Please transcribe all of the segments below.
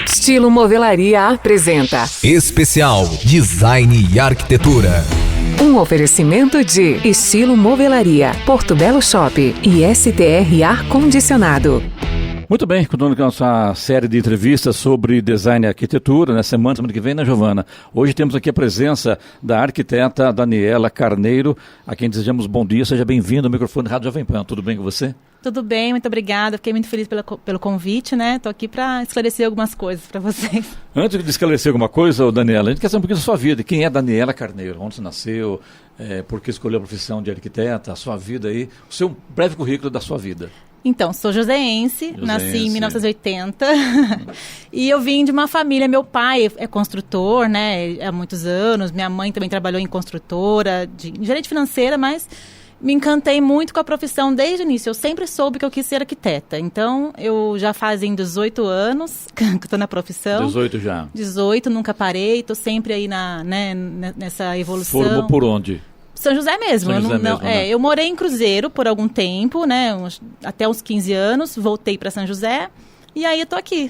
Estilo Movelaria apresenta Especial Design e Arquitetura. Um oferecimento de Estilo Movelaria, Porto Belo Shop e STR Ar Condicionado. Muito bem, continuando com a nossa série de entrevistas sobre design e arquitetura, na semana que vem, né, Giovana? Hoje temos aqui a presença da arquiteta Daniela Carneiro, a quem desejamos bom dia. Seja bem-vindo ao microfone Rádio Jovem Pan. Tudo bem com você? Tudo bem, muito obrigada. Fiquei muito feliz pelo convite, né? Estou aqui para esclarecer algumas coisas para vocês. Antes de esclarecer alguma coisa, Daniela, a gente quer saber um pouquinho da sua vida. Quem é Daniela Carneiro? Onde você nasceu? Por que escolheu a profissão de arquiteta? A sua vida aí, o seu breve currículo da sua vida. Então, sou joseense, nasci em 1980 e eu vim de uma família, meu pai é construtor, né, há muitos anos, minha mãe também trabalhou em construtora, em gerente financeira, mas me encantei muito com a profissão desde o início, eu sempre soube que eu quis ser arquiteta, então eu já fazem 18 anos que estou na profissão. 18 já? 18, nunca parei, estou sempre aí nessa evolução. Formou por onde? São José mesmo. São José mesmo, né? Eu morei em Cruzeiro por algum tempo, né? Até uns 15 anos, voltei para São José. E aí eu tô aqui,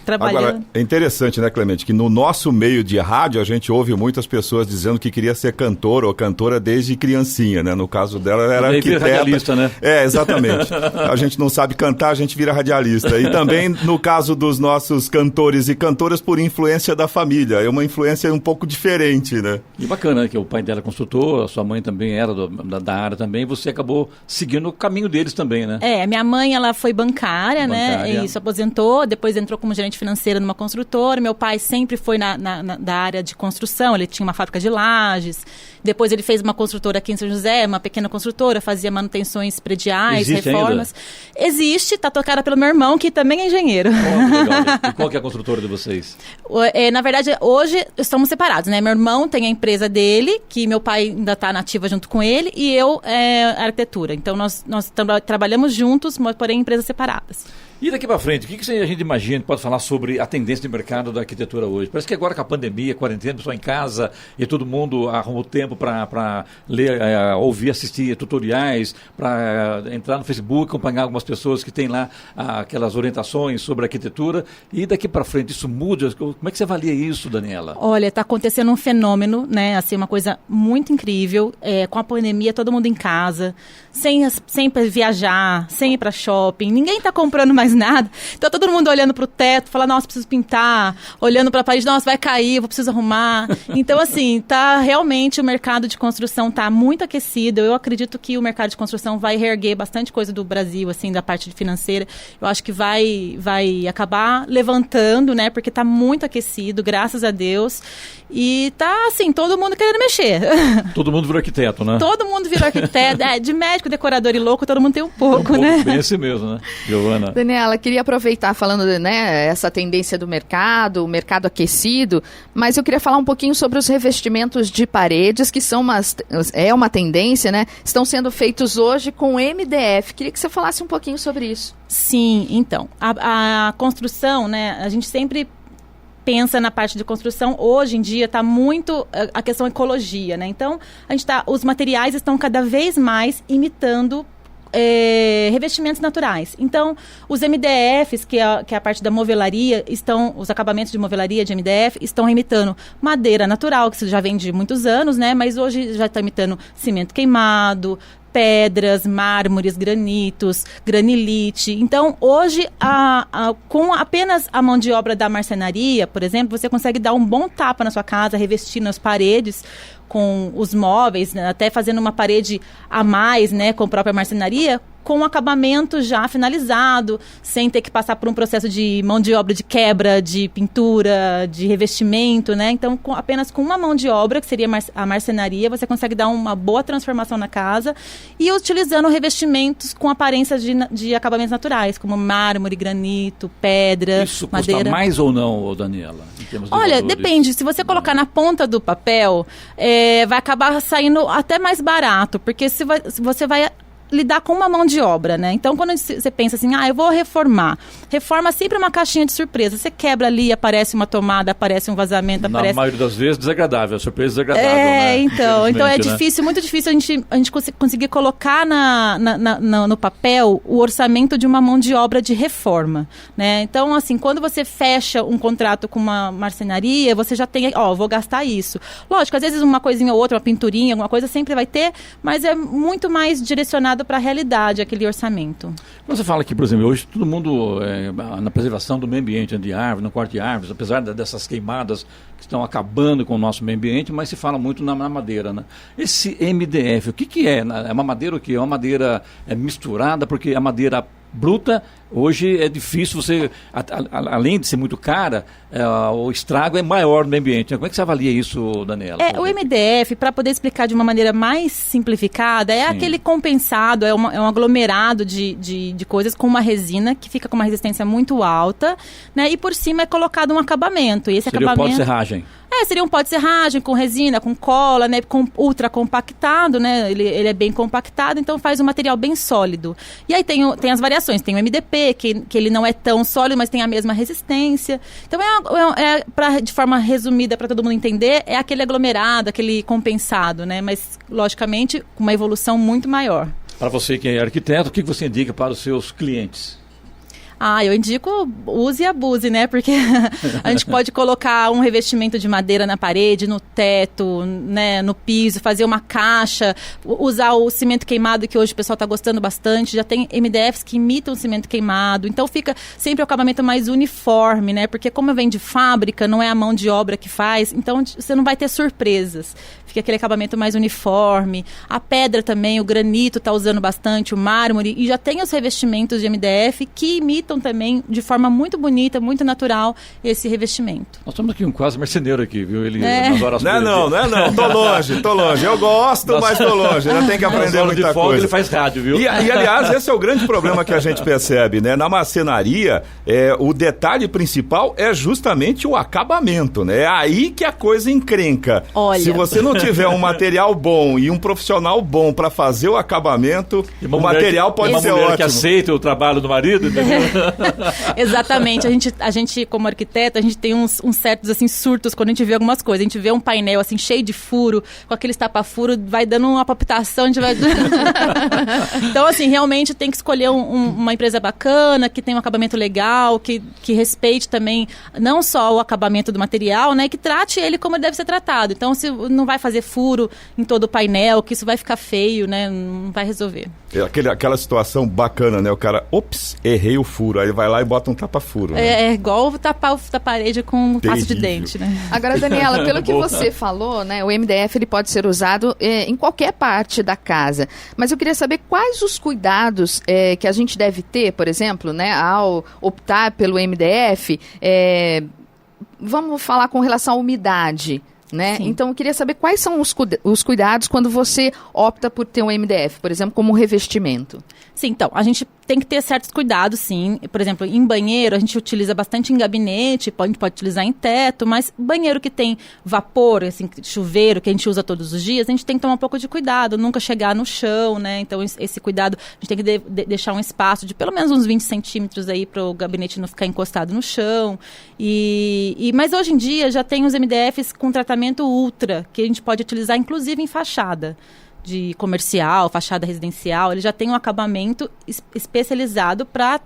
trabalhando. Agora, é interessante, né, Clemente, que no nosso meio de rádio a gente ouve muitas pessoas dizendo que queria ser cantor ou cantora desde criancinha, né? No caso dela, ela era arquiteta. Radialista, né? É, exatamente. A gente não sabe cantar, a gente vira radialista. E também no caso dos nossos cantores e cantoras por influência da família. É uma influência um pouco diferente, né? E bacana, né, que o pai dela é construtor, a sua mãe também era da área também, e você acabou seguindo o caminho deles também, né? Minha mãe, ela foi bancária, né? E se aposentou, depois entrou como gerente financeira numa construtora. Meu pai sempre foi da área de construção, ele tinha uma fábrica de lajes. Depois ele fez uma construtora aqui em São José, uma pequena construtora, fazia manutenções prediais, existe reformas. Ainda? Existe, está tocada pelo meu irmão, que também é engenheiro. Legal. E qual que é a construtora de vocês? Na verdade, hoje estamos separados, né? Meu irmão tem a empresa dele, que meu pai ainda está nativa junto com ele, e eu a arquitetura. Então nós trabalhamos juntos, porém em empresas separadas. E daqui para frente, o que a gente imagina, pode falar sobre a tendência de mercado da arquitetura hoje? Parece que agora com a pandemia, quarentena, pessoal em casa e todo mundo arrumou tempo para ler, ouvir, assistir tutoriais, para entrar no Facebook, acompanhar algumas pessoas que têm lá aquelas orientações sobre arquitetura. E daqui para frente isso muda? Como é que você avalia isso, Daniela? Olha, está acontecendo um fenômeno, né? Assim, uma coisa muito incrível. Com a pandemia, todo mundo em casa, sem viajar, sem ir para shopping, ninguém está comprando mais nada. Então todo mundo olhando para o teto, falando, nossa, preciso pintar, olhando para a parede, nossa, vai cair, eu preciso arrumar. Então, assim, realmente o mercado de construção está muito aquecido. Eu acredito que o mercado de construção vai reerguer bastante coisa do Brasil, assim, da parte financeira. Eu acho que vai acabar levantando, né? Porque está muito aquecido, graças a Deus. E tá, assim, todo mundo querendo mexer. Todo mundo virou arquiteto, né? Todo mundo virou arquiteto. De médico, decorador e louco, todo mundo tem um pouco, né? Bem esse mesmo, né, Giovana? Daniela, queria aproveitar falando, né, essa tendência do mercado, o mercado aquecido, mas eu queria falar um pouquinho sobre os revestimentos de paredes, que são uma tendência, né? Estão sendo feitos hoje com MDF. Queria que você falasse um pouquinho sobre isso. Sim, então, a construção, né, a gente sempre pensa na parte de construção, hoje em dia está muito a questão ecologia, né? Então, os materiais estão cada vez mais imitando revestimentos naturais. Então, os MDFs, que é a parte da movelaria, os acabamentos de movelaria de MDF, estão imitando madeira natural, que já vem de muitos anos, né? Mas hoje já está imitando cimento queimado, pedras, mármores, granitos, granilite. Então, hoje, com apenas a mão de obra da marcenaria, por exemplo, você consegue dar um bom tapa na sua casa, revestindo as paredes com os móveis, né, até fazendo uma parede a mais, né, com a própria marcenaria, com o acabamento já finalizado, sem ter que passar por um processo de mão de obra de quebra, de pintura, de revestimento, né? Então, apenas com uma mão de obra, que seria a marcenaria, você consegue dar uma boa transformação na casa e utilizando revestimentos com aparência de acabamentos naturais, como mármore, granito, pedra, isso madeira. Custa mais ou não, Daniela? Olha, depende. Se você colocar na ponta do papel, vai acabar saindo até mais barato, porque se você vai lidar com uma mão de obra, né? Então, quando você pensa assim, eu vou reformar. Reforma sempre uma caixinha de surpresa. Você quebra ali, aparece uma tomada, aparece um vazamento, aparece... Na maioria das vezes, desagradável. Surpresa desagradável, né? Então é difícil, muito difícil a gente conseguir colocar no papel o orçamento de uma mão de obra de reforma, né? Então, assim, quando você fecha um contrato com uma marcenaria, você já tem, vou gastar isso. Lógico, às vezes uma coisinha ou outra, uma pinturinha, alguma coisa sempre vai ter, mas é muito mais direcionado para a realidade, aquele orçamento. Você fala que, por exemplo, hoje todo mundo, na preservação do meio ambiente, de árvore, no corte de árvores, apesar dessas queimadas que estão acabando com o nosso meio ambiente, mas se fala muito na madeira, né? Esse MDF, o que é? É uma madeira o quê? É uma madeira misturada, porque a madeira bruta, hoje é difícil você, além de ser muito cara, o estrago é maior no meio ambiente. Como é que você avalia isso, Daniela? O MDF, para poder explicar de uma maneira mais simplificada, é aquele compensado, é um aglomerado de coisas com uma resina que fica com uma resistência muito alta, né? E por cima é colocado um acabamento. E esse seria acabamento... o pó de serragem. Seria um pó de serragem com resina, com cola, né, ultra compactado, né, ele é bem compactado, então faz um material bem sólido. E aí tem as variações, tem o MDP, que ele não é tão sólido, mas tem a mesma resistência. Então, de forma resumida, para todo mundo entender, é aquele aglomerado, aquele compensado, né, mas, logicamente, com uma evolução muito maior. Para você que é arquiteto, o que você indica para os seus clientes? Eu indico use e abuse, né? Porque a gente pode colocar um revestimento de madeira na parede, no teto, né? No piso, fazer uma caixa, usar o cimento queimado, que hoje o pessoal está gostando bastante. Já tem MDFs que imitam o cimento queimado. Então fica sempre o acabamento mais uniforme, né? Porque como vem de fábrica, não é a mão de obra que faz, então você não vai ter surpresas. Fica aquele acabamento mais uniforme. A pedra também, o granito está usando bastante, o mármore. E já tem os revestimentos de MDF que imitam também de forma muito bonita, muito natural esse revestimento. Nós estamos aqui quase marceneiro aqui, viu? Ele nas horas não. Tô longe. Eu gosto, mas tô longe. Ainda tem que aprender muita coisa. Ele faz rádio, viu? E aliás, esse é o grande problema que a gente percebe, né? Na marcenaria, o detalhe principal é justamente o acabamento, né? É aí que a coisa encrenca. Olha. Se você não tiver um material bom e um profissional bom para fazer o acabamento, o material pode ser ótimo. Uma mulher que aceita o trabalho do marido, entendeu? Exatamente. A gente, como arquiteto, a gente tem uns certos, assim, surtos quando a gente vê algumas coisas. A gente vê um painel, assim, cheio de furo, com aqueles tapa-furo, vai dando uma palpitação, a gente vai... Então, assim, realmente tem que escolher uma empresa bacana, que tenha um acabamento legal, que respeite também não só o acabamento do material, né, que trate ele como ele deve ser tratado. Então, se não vai fazer furo em todo o painel, que isso vai ficar feio, né, não vai resolver. Aquela situação bacana, né, o cara, errei o furo, aí vai lá e bota um tapa-furo. Né? É igual tapar a parede com um passo de dente, né? Agora, Daniela, pelo que você falou, né, o MDF ele pode ser usado em qualquer parte da casa, mas eu queria saber quais os cuidados que a gente deve ter, por exemplo, né, ao optar pelo MDF, vamos falar com relação à umidade, né? Então, eu queria saber quais são os cuidados quando você opta por ter um MDF, por exemplo, como revestimento. Sim, então, a gente tem que ter certos cuidados, sim. Por exemplo, em banheiro, a gente utiliza bastante em gabinete, a gente pode utilizar em teto, mas banheiro que tem vapor, assim, chuveiro, que a gente usa todos os dias, a gente tem que tomar um pouco de cuidado, nunca chegar no chão, né? Então, esse cuidado, a gente tem que deixar um espaço de pelo menos uns 20 centímetros aí para o gabinete não ficar encostado no chão. Mas hoje em dia já tem os MDFs com tratamento ultra, que a gente pode utilizar inclusive em fachada de comercial, fachada residencial. Ele já tem um acabamento especializado para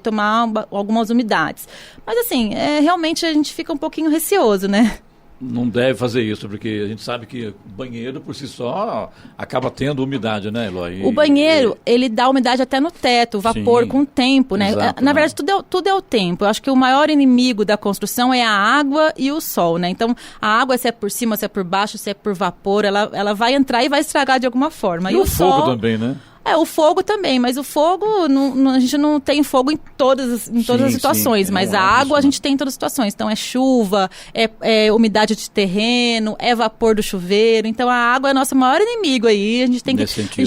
tomar algumas umidades. Mas assim, realmente a gente fica um pouquinho receoso, né? Não deve fazer isso, porque a gente sabe que banheiro por si só acaba tendo umidade, né, Eloy? O banheiro, ele dá umidade até no teto, vapor. Sim, com o tempo, né? Exato, na verdade, tudo é o tempo. Eu acho que o maior inimigo da construção é a água e o sol, né? Então, a água, se é por cima, se é por baixo, se é por vapor, ela vai entrar e vai estragar de alguma forma. E o fogo sol, também, né? O fogo também, mas o fogo, a gente não tem fogo em todas as situações, mas a água a gente tem em todas as situações. Então, é chuva, é umidade de terreno, é vapor do chuveiro. Então, a água é nosso maior inimigo aí, a gente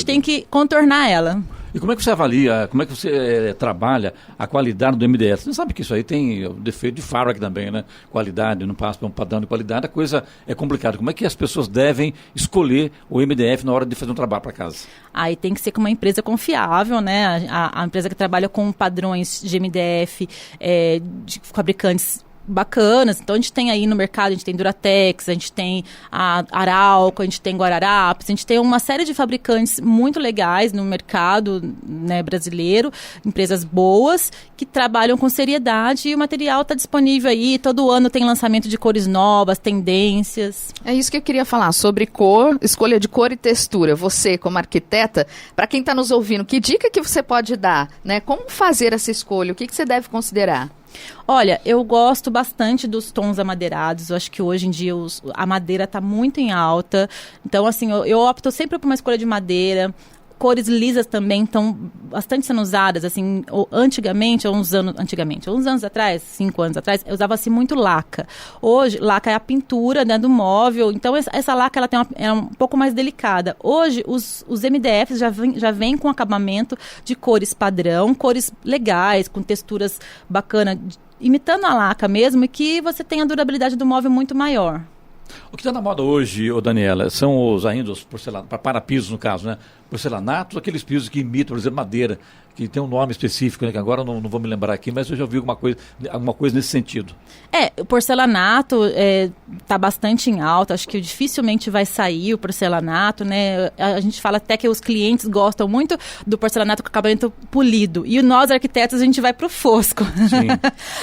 tem que contornar ela. E como é que você avalia, como é que você trabalha a qualidade do MDF? Você sabe que isso aí tem o defeito de faro aqui também, né? Qualidade, não passa para um padrão de qualidade, a coisa é complicada. Como é que as pessoas devem escolher o MDF na hora de fazer um trabalho para casa? Aí tem que ser com uma empresa confiável, né? A empresa que trabalha com padrões de MDF, de fabricantes bacanas. Então a gente tem aí no mercado, a gente tem Duratex, a gente tem a Arauco, a gente tem Guararapes, a gente tem uma série de fabricantes muito legais no mercado, né, brasileiro, empresas boas que trabalham com seriedade, e o material está disponível aí, todo ano tem lançamento de cores novas, tendências. É isso que eu queria falar, sobre cor, escolha de cor e textura. Você, como arquiteta, para quem está nos ouvindo, que dica que você pode dar, né? Como fazer essa escolha? O que você deve considerar? Olha, eu gosto bastante dos tons amadeirados. Eu acho que hoje em dia a madeira está muito em alta. Então, assim, eu opto sempre por uma escolha de madeira. Cores lisas também estão bastante sendo usadas, assim, antigamente, uns anos atrás, 5 anos atrás, eu usava assim muito laca. Hoje, laca é a pintura, né, do móvel, então essa laca ela é um pouco mais delicada. Hoje, os MDFs já vêm com acabamento de cores padrão, cores legais, com texturas bacanas, imitando a laca mesmo, e que você tem a durabilidade do móvel muito maior. O que está na moda hoje, Daniela, são ainda os porcelanatos, para pisos no caso, né? Porcelanatos, aqueles pisos que imitam, por exemplo, madeira, que tem um nome específico, né? Que agora não vou me lembrar aqui, mas eu já ouvi alguma coisa nesse sentido. O porcelanato está bastante em alta, acho que dificilmente vai sair o porcelanato, né? A gente fala até que os clientes gostam muito do porcelanato com acabamento polido, e nós, arquitetos, a gente vai para o fosco. Sim.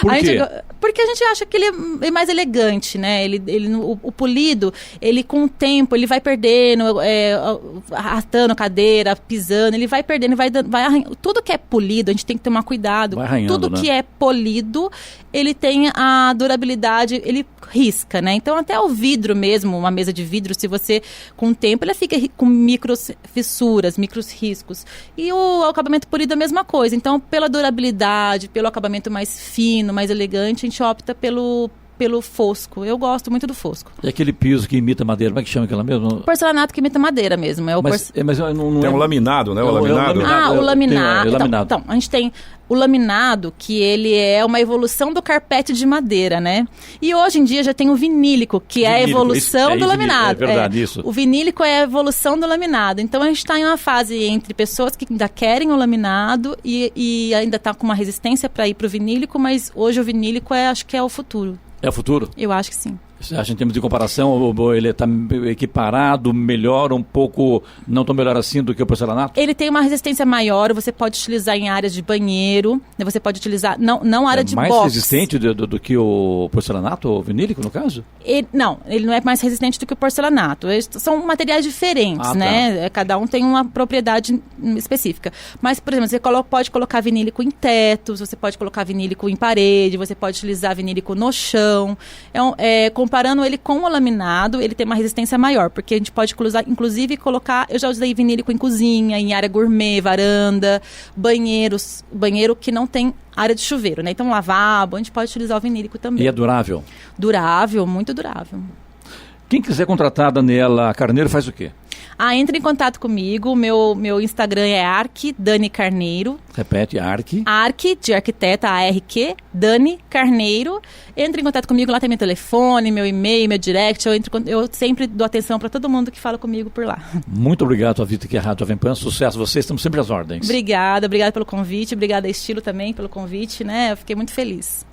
Por quê? Porque a gente acha que ele é mais elegante, né? O polido, ele com o tempo, ele vai perdendo, arrastando a cadeira, pisando, ele vai perdendo, vai arranhando. Tudo que é polido, a gente tem que tomar cuidado. Vai arranhando, tudo, né? Que é polido, ele tem a durabilidade, ele risca, né? Então, até o vidro mesmo, uma mesa de vidro, se você, com o tempo, ele fica com micros fissuras, micros riscos. E o acabamento polido é a mesma coisa. Então, pela durabilidade, pelo acabamento mais fino, mais elegante, a gente opta pelo fosco. Eu gosto muito do fosco. E aquele piso que imita madeira, como é que chama aquela mesmo? Porcelanato que imita madeira mesmo. Mas não tem um laminado, né? O laminado. O laminado. Laminado. Então, a gente tem o laminado, que ele é uma evolução do carpete de madeira, né? E hoje em dia já tem o vinílico, que é a evolução do laminado. É verdade, isso. O vinílico é a evolução do laminado. Então, a gente está em uma fase entre pessoas que ainda querem o laminado e ainda está com uma resistência para ir para o vinílico, mas hoje o vinílico acho que é o futuro. É o futuro? Eu acho que sim. Você acha, em termos de comparação, ele está equiparado, melhor, um pouco, não tão melhor assim do que o porcelanato? Ele tem uma resistência maior, você pode utilizar em áreas de banheiro, né? Você pode utilizar, não área de box. É mais resistente do que o porcelanato, o vinílico, no caso? Ele não é mais resistente do que o porcelanato. São materiais diferentes, né? Tá. Cada um tem uma propriedade específica. Mas, por exemplo, você pode colocar vinílico em teto, você pode colocar vinílico em parede, você pode utilizar vinílico no chão. Comparando ele com o laminado, ele tem uma resistência maior, porque a gente pode inclusive colocar, eu já usei vinílico em cozinha, em área gourmet, varanda, banheiro que não tem área de chuveiro, né? Então, lavabo, a gente pode utilizar o vinílico também. E é durável? Durável, muito durável. Quem quiser contratar a Daniela Carneiro faz o quê? Entre em contato comigo, meu Instagram é Dani Carneiro. Repete, Arque, de arquiteta, ARQ, Dani Carneiro. Entre em contato comigo, lá tem meu telefone, meu e-mail, meu direct. Eu sempre dou atenção para todo mundo que fala comigo por lá. Muito obrigado, a Vita, que é a Rádio Jovem Pan. Sucesso, vocês estamos sempre às ordens. Obrigada pelo convite, obrigada a Estilo também pelo convite, né? Eu fiquei muito feliz.